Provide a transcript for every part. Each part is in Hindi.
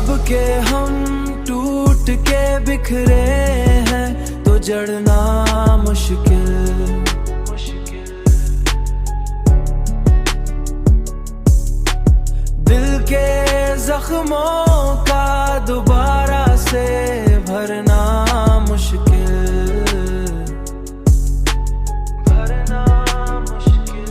अब के हम टूट के बिखरे हैं तो जड़ना मुश्किल। दिल के जख्मों का दोबारा से भरना मुश्किल, भरना मुश्किल।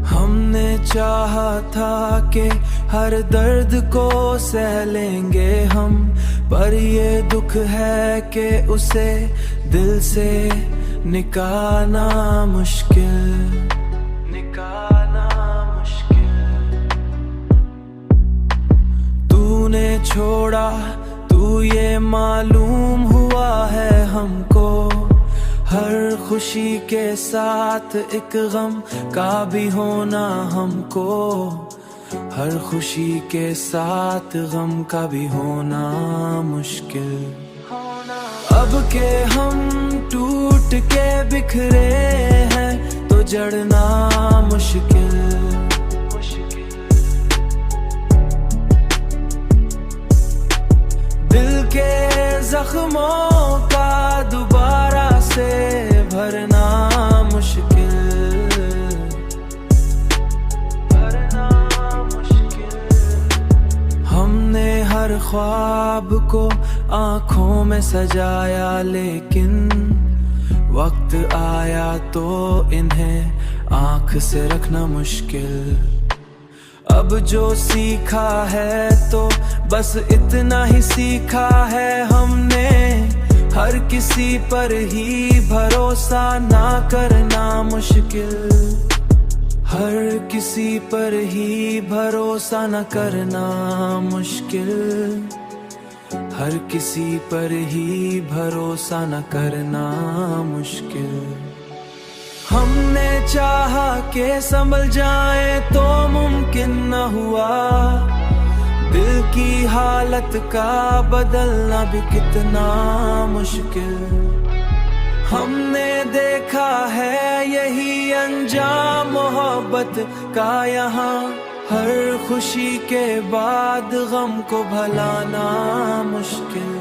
हमने चाहा था कि हर दर्द को सह लेंगे हम, पर ये दुख है कि उसे दिल से निकालना मुश्किल, निकालना मुश्किल। तूने छोड़ा तू ये मालूम हुआ है हमको, हर खुशी के साथ एक गम का भी होना हमको, हर खुशी के साथ गम का भी होना मुश्किल। अब के हम टूट के बिखरे हैं तो जड़ना मुश्किल। दिल के जख्मों का दोबारा से भरना मुश्किल, हमने हर ख्वाब को आँखों में सजाया, लेकिन वक्त आया तो इन्हें आँख से रखना मुश्किल। अब जो सीखा है तो बस इतना ही सीखा है हमने, हर किसी पर ही भरोसा ना करना मुश्किल, हर किसी पर ही भरोसा न करना मुश्किल, हर किसी पर ही भरोसा न करना मुश्किल। हमने चाहा कि संभल जाए तो मुमकिन न हुआ, दिल की हालत का बदलना भी कितना मुश्किल। हमने देखा है यही अंजाम मोहब्बत का यहाँ, हर खुशी के बाद गम को भलाना मुश्किल।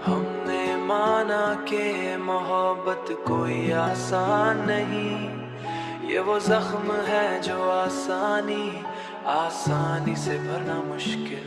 हमने माना कि मोहब्बत कोई आसान नहीं, ये वो जख्म है जो आसानी से भरना मुश्किल।